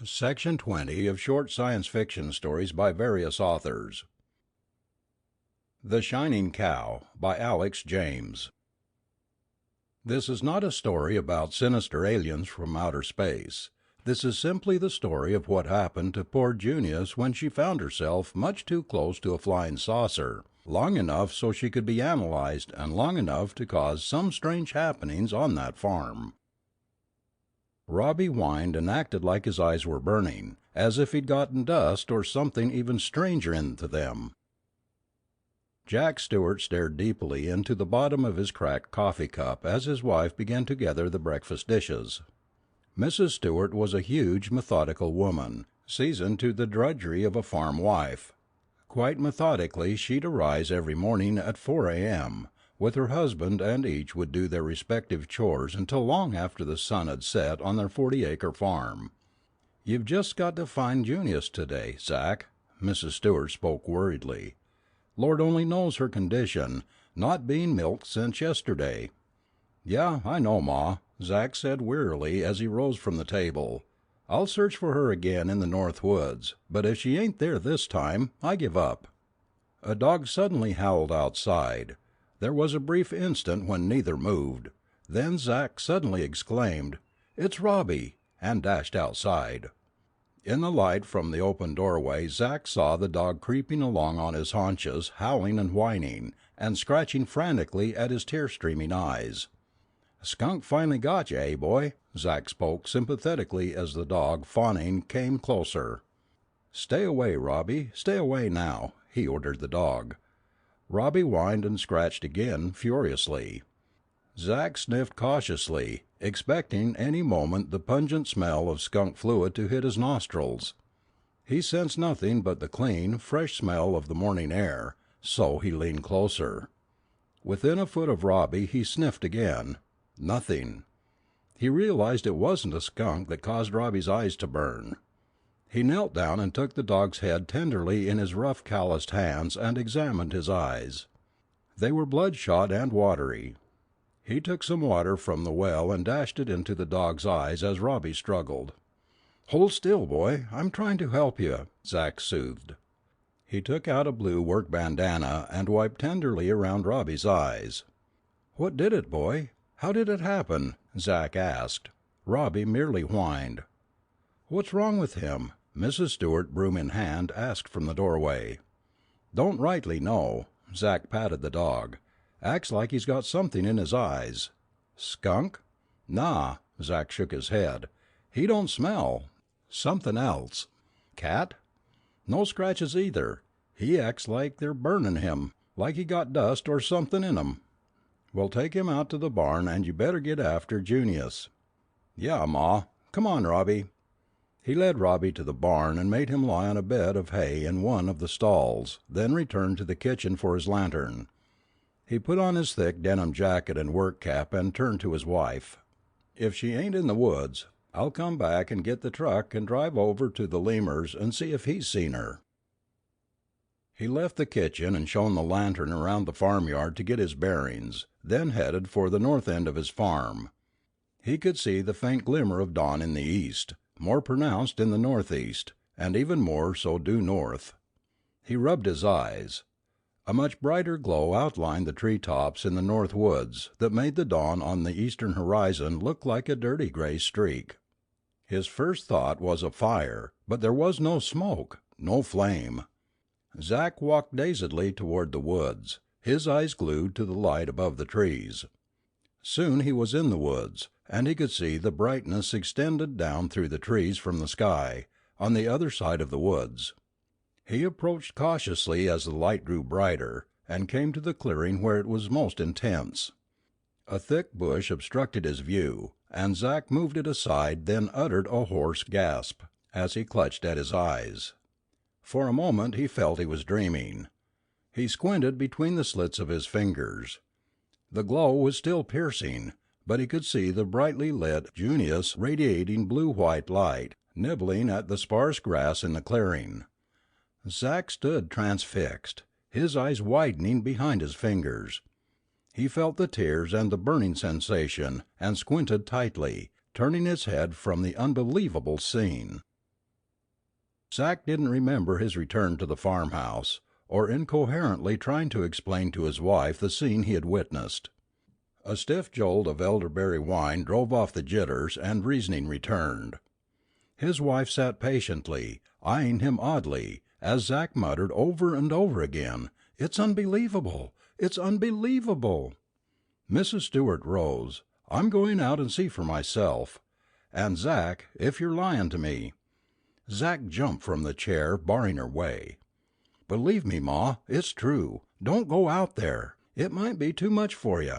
Section 20 of Short Science Fiction Stories by Various Authors. The Shining Cow by Alex James. This is not a story about sinister aliens from outer space. This is simply the story of what happened to poor Junius when she found herself much too close to a flying saucer, long enough so she could be analyzed and long enough to cause some strange happenings on that farm. Robbie whined and acted like his eyes were burning, as if he'd gotten dust or something even stranger into them. Jack Stewart stared deeply into the bottom of his cracked coffee cup as his wife began to gather the breakfast dishes. Mrs. Stewart was a huge, methodical woman, seasoned to the drudgery of a farm wife. Quite methodically she'd arise every morning at 4 a.m., with her husband, and each would do their respective chores until long after the sun had set on their 40-acre farm. "You've just got to find Junius today, Zach." Mrs. Stewart spoke worriedly. "Lord only knows her condition, not being milked since yesterday." "Yeah, I know, Ma," Zach said wearily as he rose from the table. "I'll search for her again in the North Woods, but if she ain't there this time, I give up." A dog suddenly howled outside. There was a brief instant when neither moved. Then Zach suddenly exclaimed, "It's Robbie!" and dashed outside. In the light from the open doorway Zach saw the dog creeping along on his haunches, howling and whining, and scratching frantically at his tear-streaming eyes. "Skunk finally got you, eh, boy?" Zach spoke sympathetically as the dog, fawning, came closer. "Stay away, Robbie, stay away now," he ordered the dog. Robbie whined and scratched again, furiously. Zach sniffed cautiously, expecting any moment the pungent smell of skunk fluid to hit his nostrils. He sensed nothing but the clean, fresh smell of the morning air, so he leaned closer. Within a foot of Robbie he sniffed again. Nothing. He realized it wasn't a skunk that caused Robbie's eyes to burn. He knelt down and took the dog's head tenderly in his rough, calloused hands and examined his eyes. They were bloodshot and watery. He took some water from the well and dashed it into the dog's eyes as Robbie struggled. "Hold still, boy, I'm trying to help you," Zach soothed. He took out a blue work bandana and wiped tenderly around Robbie's eyes. "What did it, boy? How did it happen?" Zach asked. Robbie merely whined. "What's wrong with him?" Mrs. Stewart, broom in hand, asked from the doorway. "Don't rightly know." Zach patted the dog. "Acts like he's got something in his eyes." "Skunk?" "Nah." Zach shook his head. "He don't smell. Something else." "Cat?" "No scratches either. He acts like they're burning him, like he got dust or something in 'em." "Well, take him out to the barn, and you better get after Junius." "Yeah, Ma. Come on, Robbie." He led Robbie to the barn and made him lie on a bed of hay in one of the stalls, then returned to the kitchen for his lantern. He put on his thick denim jacket and work cap and turned to his wife. "If she ain't in the woods, I'll come back and get the truck and drive over to the Lemurs and see if he's seen her." He left the kitchen and shone the lantern around the farmyard to get his bearings, then headed for the north end of his farm. He could see the faint glimmer of dawn in the east, more pronounced in the northeast, and even more so due north. He rubbed his eyes. A much brighter glow outlined the tree tops in the north woods that made the dawn on the eastern horizon look like a dirty gray streak. His first thought was of fire, but there was no smoke, no flame. Zach walked dazedly toward the woods, his eyes glued to the light above the trees. Soon he was in the woods, and he could see the brightness extended down through the trees from the sky, on the other side of the woods. He approached cautiously as the light grew brighter, and came to the clearing where it was most intense. A thick bush obstructed his view, and Zach moved it aside, then uttered a hoarse gasp, as he clutched at his eyes. For a moment he felt he was dreaming. He squinted between the slits of his fingers. The glow was still piercing, but he could see the brightly lit Junius radiating blue-white light, nibbling at the sparse grass in the clearing. Zach stood transfixed, his eyes widening behind his fingers. He felt the tears and the burning sensation, and squinted tightly, turning his head from the unbelievable scene. Zach didn't remember his return to the farmhouse, or incoherently trying to explain to his wife the scene he had witnessed. A stiff jolt of elderberry wine drove off the jitters, and reasoning returned. His wife sat patiently, eyeing him oddly, as Zach muttered over and over again, "It's unbelievable! It's unbelievable!" Mrs. Stewart rose. "I'm going out and see for myself. And Zach, if you're lying to me—" Zach jumped from the chair, barring her way. "Believe me, Ma, it's true. Don't go out there. It might be too much for you."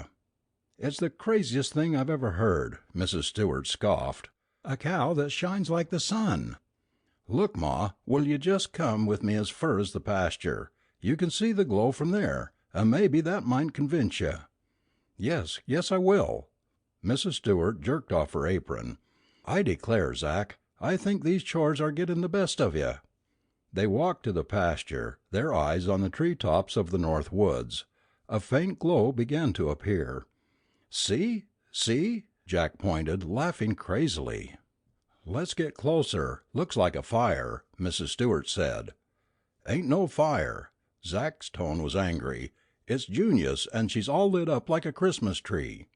"It's the craziest thing I've ever heard," Mrs. Stewart scoffed. "A cow that shines like the sun." "Look, Ma, will you just come with me as fur as the pasture? You can see the glow from there, and maybe that might convince you." "Yes, yes, I will." Mrs. Stewart jerked off her apron. "I declare, Zach, I think these chores are getting the best of you." They walked to the pasture, their eyes on the tree tops of the north woods. A faint glow began to appear. "See, see," Jack pointed, laughing crazily. "Let's get closer. Looks like a fire," Mrs. Stewart said. "Ain't no fire." Zach's tone was angry. "It's Junius, and she's all lit up like a Christmas tree."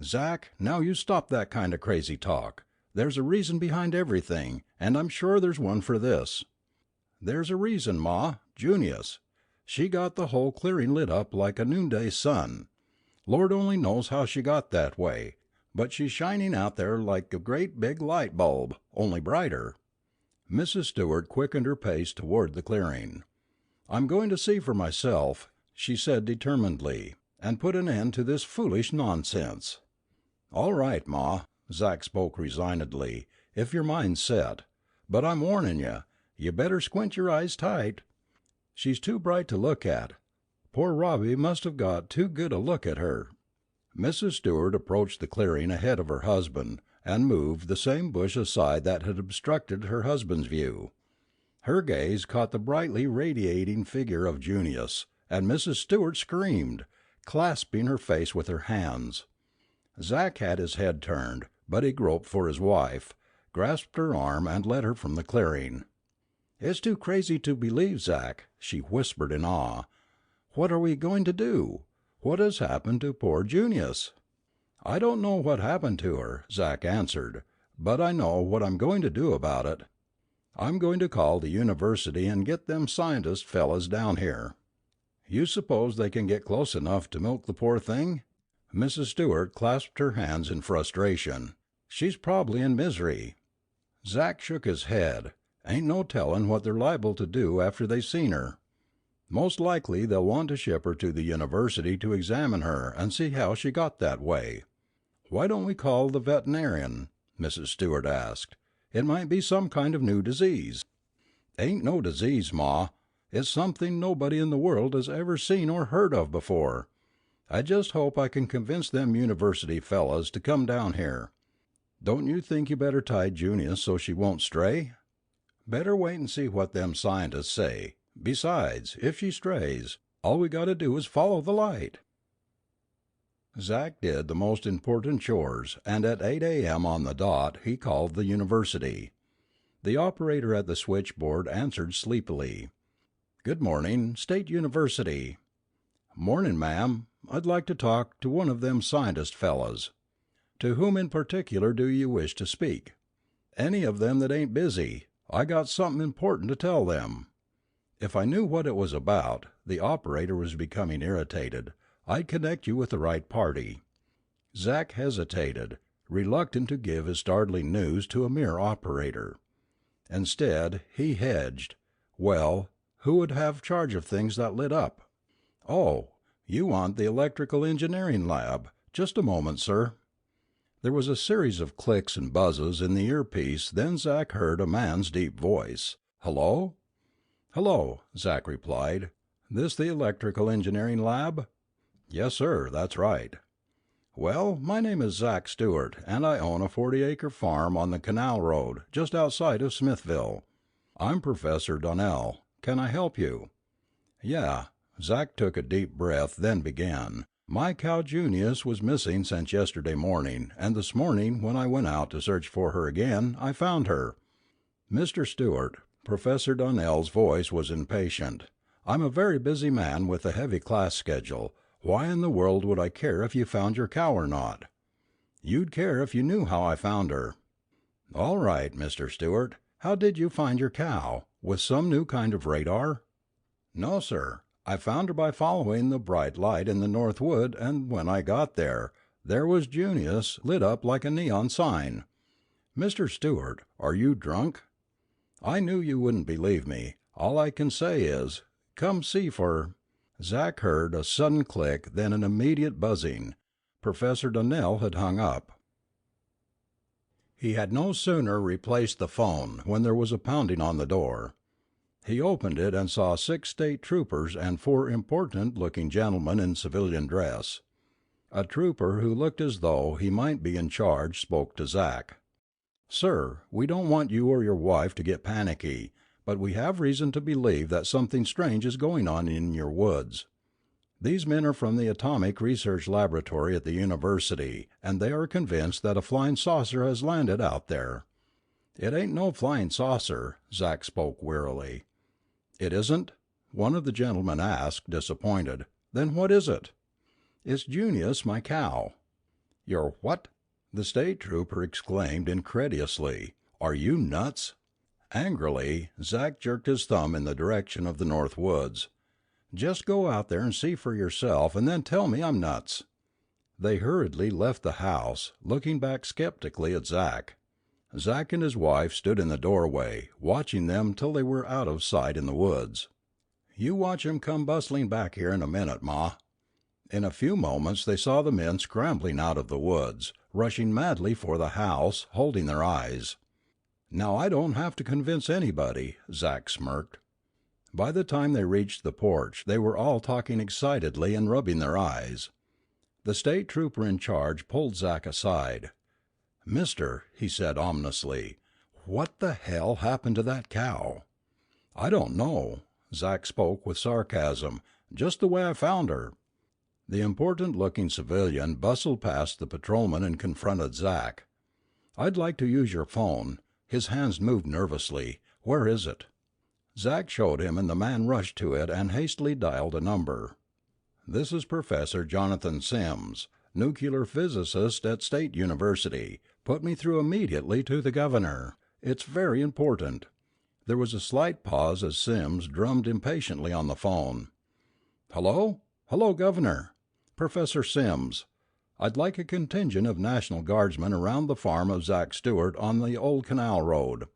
"Zach, now you stop that kind of crazy talk. There's a reason behind everything, and I'm sure there's one for this." "There's a reason, Ma. Junius. She got the whole clearing lit up like a noonday sun. Lord only knows how she got that way, but she's shining out there like a great big light bulb, only brighter." Mrs. Stewart quickened her pace toward the clearing. "I'm going to see for myself," she said determinedly, "and put an end to this foolish nonsense." "All right, Ma," Zach spoke resignedly, "if your mind's set. But I'm warning you better squint your eyes tight. She's too bright to look at. Poor Robbie must have got too good a look at her." Mrs. Stewart approached the clearing ahead of her husband, and moved the same bush aside that had obstructed her husband's view. Her gaze caught the brightly radiating figure of Junius, and Mrs. Stewart screamed, clasping her face with her hands. Zach had his head turned, but he groped for his wife, grasped her arm, and led her from the clearing. "It's too crazy to believe, Zach," she whispered in awe. "What are we going to do? What has happened to poor Junius?" "I don't know what happened to her," Zach answered, "but I know what I'm going to do about it. I'm going to call the university and get them scientist fellows down here." "You suppose they can get close enough to milk the poor thing?" Mrs. Stewart clasped her hands in frustration. "She's probably in misery." Zach shook his head. "Ain't no tellin' what they're liable to do after they seen her. Most likely they'll want to ship her to the university to examine her and see how she got that way." "Why don't we call the veterinarian?" Mrs. Stewart asked. "It might be some kind of new disease." "Ain't no disease, Ma. It's something nobody in the world has ever seen or heard of before. I just hope I can convince them university fellows to come down here. Don't you think you better tie Junius so she won't stray?" "Better wait and see what them scientists say. Besides, if she strays, all we got to do is follow the light." Zach did the most important chores, and at 8 a.m. on the dot he called the university. The operator at the switchboard answered sleepily. "Good morning, State University." "Morning, ma'am. I'd like to talk to one of them scientist fellows." "To whom in particular do you wish to speak?" "Any of them that ain't busy. I got something important to tell them." "If I knew what it was about," the operator was becoming irritated, "I'd connect you with the right party." Zach hesitated, reluctant to give his startling news to a mere operator. Instead, he hedged. "Well, who would have charge of things that lit up?" "Oh, you want the electrical engineering lab. Just a moment, sir." There was a series of clicks and buzzes in the earpiece, then Zach heard a man's deep voice. "Hello?" "Hello," Zach replied. "This the electrical engineering lab?" "Yes, sir, that's right." "Well, my name is Zach Stewart, and I own a 40-acre farm on the Canal Road, just outside of Smithville. I'm Professor Donnell. Can I help you?" "Yeah." Zach took a deep breath, then began. "My cow Junius was missing since yesterday morning, and this morning when I went out to search for her again, I found her." "Mr. Stewart," Professor Donnell's voice was impatient. "I'm a very busy man with a heavy class schedule. Why in the world would I care if you found your cow or not?" "You'd care if you knew how I found her." "All right, Mr. Stewart. How did you find your cow? With some new kind of radar?" "No, sir. I found her by following the bright light in the north wood, and when I got there, there was Junius lit up like a neon sign." "Mr. Stewart, are you drunk?" "I knew you wouldn't believe me. All I can say is, come see for—" Zach heard a sudden click, then an immediate buzzing. Professor Donnell had hung up. He had no sooner replaced the phone when there was a pounding on the door. He opened it and saw 6 state troopers and 4 important looking gentlemen in civilian dress. A trooper who looked as though he might be in charge spoke to Zach. "Sir, we don't want you or your wife to get panicky, but we have reason to believe that something strange is going on in your woods. These men are from the Atomic Research Laboratory at the university, and they are convinced that a flying saucer has landed out there." "It ain't no flying saucer," Zach spoke wearily. "It isn't?" one of the gentlemen asked, disappointed. "Then what is it?" "It's Junius, my cow." "Your what?" the state trooper exclaimed incredulously. "Are you nuts?" Angrily, Zach jerked his thumb in the direction of the north woods. "Just go out there and see for yourself, and then tell me I'm nuts." They hurriedly left the house, looking back skeptically at Zach. Zach and his wife stood in the doorway, watching them till they were out of sight in the woods. "You watch 'em come bustling back here in a minute, Ma." In a few moments they saw the men scrambling out of the woods, rushing madly for the house, holding their eyes. "Now I don't have to convince anybody," Zach smirked. By the time they reached the porch, they were all talking excitedly and rubbing their eyes. The state trooper in charge pulled Zach aside. "Mister," he said ominously, "what the hell happened to that cow?" "I don't know." Zach spoke with sarcasm. "Just the way I found her." The important looking civilian bustled past the patrolman and confronted Zach. "I'd like to use your phone." His hands moved nervously. "Where is it?" Zach showed him, and the man rushed to it and hastily dialed a number. "This is Professor Jonathan Sims, nuclear physicist at State University. Put me through immediately to the governor. It's very important." There was a slight pause as Sims drummed impatiently on the phone. "Hello? Hello, Governor. Professor Sims. I'd like a contingent of National Guardsmen around the farm of Zach Stewart on the old canal road.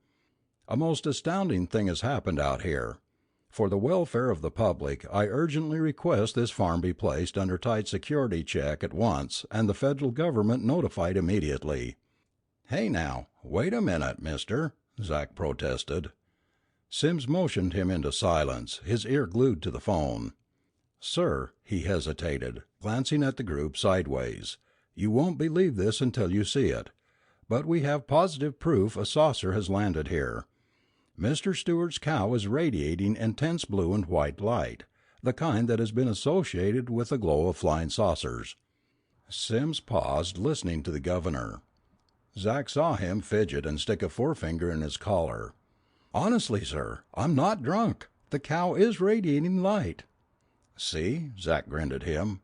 A most astounding thing has happened out here. For the welfare of the public, I urgently request this farm be placed under tight security check at once and the federal government notified immediately." "Hey now, wait a minute, mister," Zach protested. Sims motioned him into silence, his ear glued to the phone. "Sir," he hesitated, glancing at the group sideways, "you won't believe this until you see it, but we have positive proof a saucer has landed here. Mr. Stewart's cow is radiating intense blue and white light, the kind that has been associated with the glow of flying saucers." Sims paused, listening to the governor. Zach saw him fidget and stick a forefinger in his collar. "Honestly, sir, I'm not drunk. The cow is radiating light." "See?" Zach grinned at him.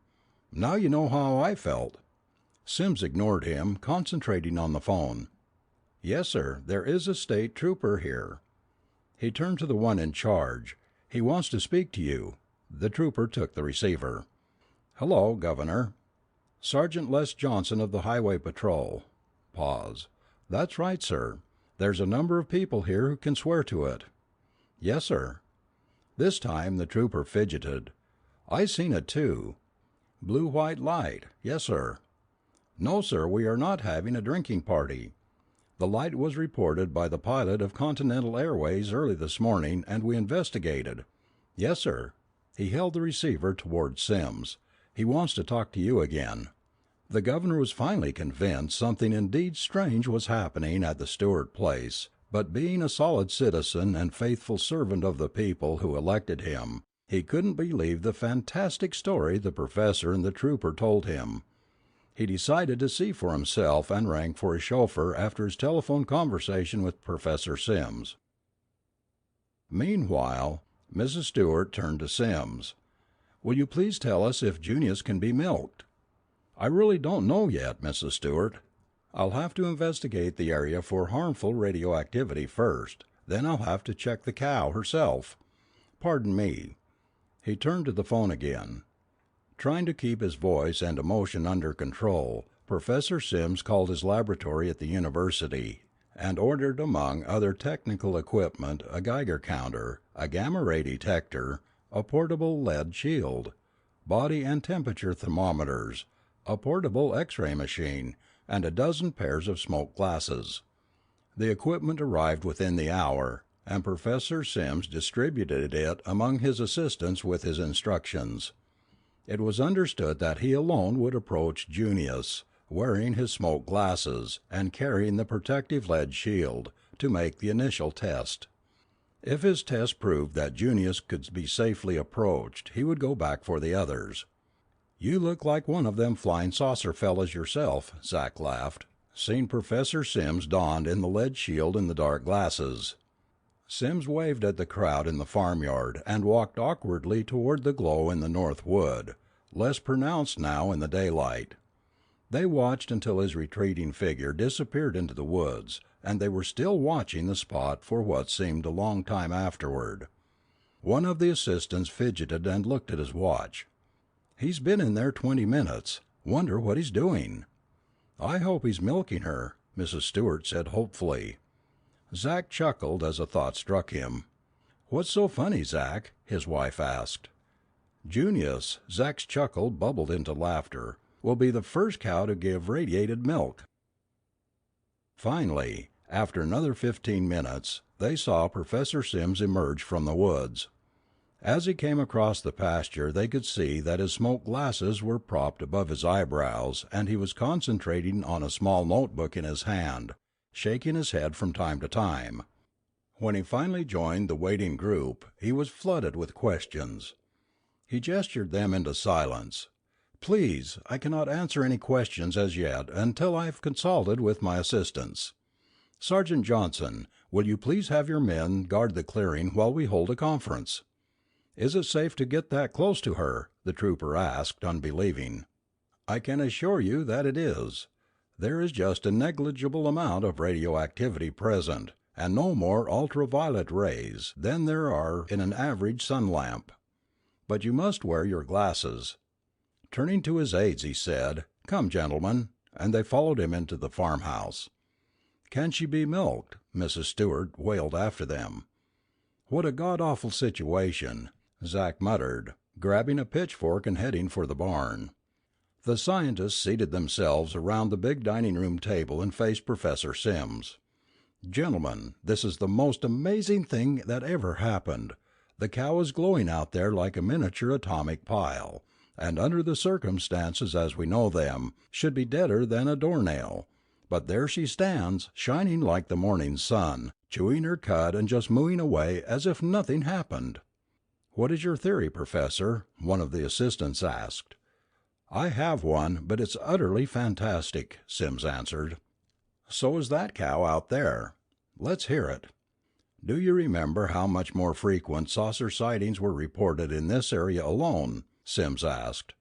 "Now you know how I felt." Sims ignored him, concentrating on the phone. "Yes, sir, there is a state trooper here." He turned to the one in charge. "He wants to speak to you." The trooper took the receiver. "Hello, Governor." "Sergeant Les Johnson of the Highway Patrol." Pause. "That's right, sir. There's a number of people here who can swear to it." "Yes, sir." This time the trooper fidgeted. "I seen it too." "Blue-white light." "Yes, sir." "No, sir, we are not having a drinking party. The light was reported by the pilot of Continental Airways early this morning, and we investigated." "Yes, sir." He held the receiver toward Sims. "He wants to talk to you again." The governor was finally convinced something indeed strange was happening at the Stewart place, but being a solid citizen and faithful servant of the people who elected him, he couldn't believe the fantastic story the professor and the trooper told him. He decided to see for himself and rang for his chauffeur after his telephone conversation with Professor Sims. Meanwhile, Mrs. Stewart turned to Sims. "Will you please tell us if Junius can be milked?" "I really don't know yet, Mrs. Stewart. I'll have to investigate the area for harmful radioactivity first. Then I'll have to check the cow herself. Pardon me." He turned to the phone again. Trying to keep his voice and emotion under control, Professor Sims called his laboratory at the university, and ordered among other technical equipment a Geiger counter, a gamma ray detector, a portable lead shield, body and temperature thermometers, a portable X-ray machine, and a dozen pairs of smoke glasses. The equipment arrived within the hour, and Professor Sims distributed it among his assistants with his instructions. It was understood that he alone would approach Junius, wearing his smoke glasses, and carrying the protective lead shield, to make the initial test. If his test proved that Junius could be safely approached, he would go back for the others. "You look like one of them flying saucer fellas yourself," Zach laughed, seeing Professor Sims donned in the lead shield and the dark glasses. Sims waved at the crowd in the farmyard and walked awkwardly toward the glow in the north wood, less pronounced now in the daylight. They watched until his retreating figure disappeared into the woods, and they were still watching the spot for what seemed a long time afterward. One of the assistants fidgeted and looked at his watch. "He's been in there 20 minutes. Wonder what he's doing." "I hope he's milking her," Mrs. Stewart said hopefully. Zach chuckled as a thought struck him. "What's so funny, Zach?" his wife asked. "Junius," Zach's chuckle bubbled into laughter, "will be the first cow to give radiated milk." Finally, after another 15 minutes, they saw Professor Sims emerge from the woods. As he came across the pasture they could see that his smoke glasses were propped above his eyebrows and he was concentrating on a small notebook in his hand, shaking his head from time to time. When he finally joined the waiting group, he was flooded with questions. He gestured them into silence. "Please, I cannot answer any questions as yet until I have consulted with my assistants. Sergeant Johnson, will you please have your men guard the clearing while we hold a conference?" "Is it safe to get that close to her?" the trooper asked, unbelieving. "I can assure you that it is. There is just a negligible amount of radioactivity present, and no more ultraviolet rays than there are in an average sun lamp. But you must wear your glasses." Turning to his aides, he said, "Come, gentlemen," and they followed him into the farmhouse. "Can she be milked?" Mrs. Stewart wailed after them. "What a god-awful situation," Zach muttered, grabbing a pitchfork and heading for the barn. The scientists seated themselves around the big dining room table and faced Professor Sims. "Gentlemen, this is the most amazing thing that ever happened. The cow is glowing out there like a miniature atomic pile, and under the circumstances as we know them, should be deader than a doornail. But there she stands, shining like the morning sun, chewing her cud and just mooing away as if nothing happened." "What is your theory, Professor?" one of the assistants asked. "I have one, but it's utterly fantastic," Sims answered. "So is that cow out there." "Let's hear it." "Do you remember how much more frequent saucer sightings were reported in this area alone?" Sims asked.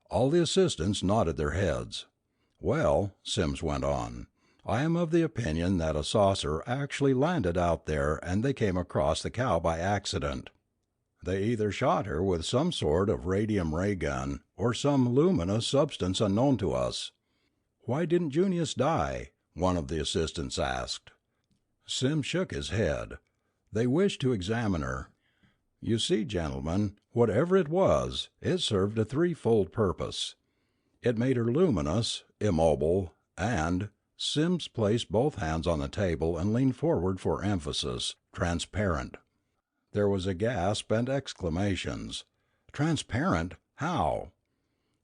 All the assistants nodded their heads. "Well," Sims went on, "I am of the opinion that a saucer actually landed out there and they came across the cow by accident. They either shot her with some sort of radium ray gun or some luminous substance unknown to us." "Why didn't Junius die?" one of the assistants asked. Sims shook his head. "They wished to examine her. You see, gentlemen, whatever it was, it served a threefold purpose. It made her luminous, immobile, and," Sims placed both hands on the table and leaned forward for emphasis, "transparent." There was a gasp and exclamations. "Transparent? How?"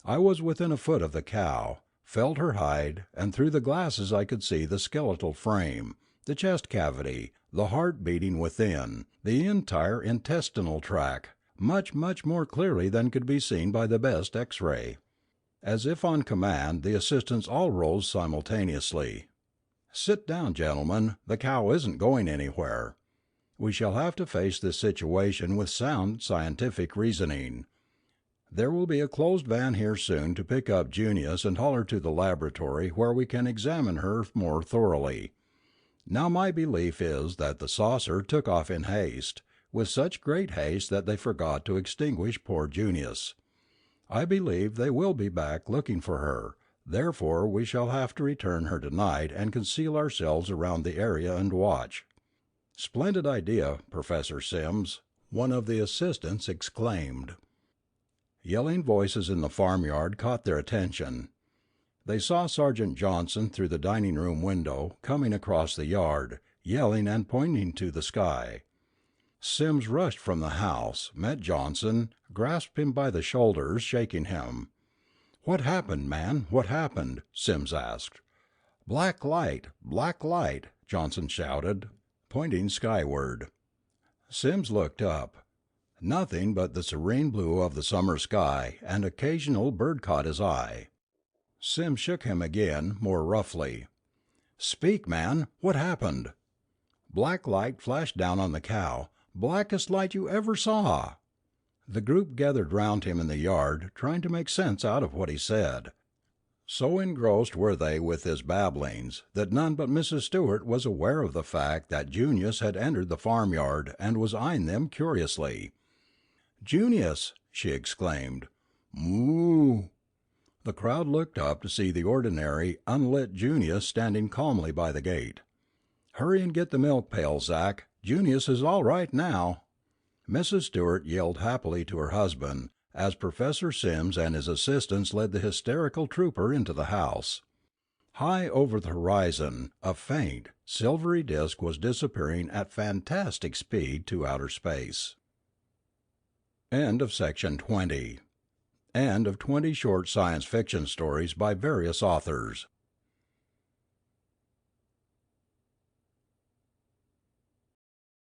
"I was within a foot of the cow, felt her hide, and through the glasses I could see the skeletal frame, the chest cavity, the heart beating within, the entire intestinal tract, much, much more clearly than could be seen by the best X-ray." As if on command, the assistants all rose simultaneously. "Sit down, gentlemen. The cow isn't going anywhere." We shall have to face this situation with sound scientific reasoning. There will be a closed van here soon to pick up Junius and haul her to the laboratory where we can examine her more thoroughly. Now my belief is that the saucer took off in haste, with such great haste that they forgot to extinguish poor Junius. I believe they will be back looking for her, therefore we shall have to return her tonight and conceal ourselves around the area and watch." "Splendid idea, Professor Sims," one of the assistants exclaimed. Yelling voices in the farmyard caught their attention. They saw Sergeant Johnson through the dining room window, coming across the yard, yelling and pointing to the sky. Sims rushed from the house, met Johnson, grasped him by the shoulders, shaking him. "What happened, man? What happened?" Sims asked. Black light! Black light!" Johnson shouted, pointing skyward. Sims looked up. Nothing but the serene blue of the summer sky, and an occasional bird caught his eye. Sims shook him again, more roughly. "Speak, man! What happened?" "Black light flashed down on the cow. Blackest light you ever saw!" The group gathered round him in the yard, trying to make sense out of what he said. So engrossed were they with his babblings, that none but Mrs. Stewart was aware of the fact that Junius had entered the farmyard and was eyeing them curiously. "Junius!" she exclaimed. "Moo!" The crowd looked up to see the ordinary, unlit Junius standing calmly by the gate. "Hurry and get the milk pail, Zach. Junius is all right now." Mrs. Stewart yelled happily to her husband, as Professor Sims and his assistants led the hysterical trooper into the house. High over the horizon, a faint, silvery disk was disappearing at fantastic speed to outer space. End of section 20. End of 20 short science fiction stories by various authors.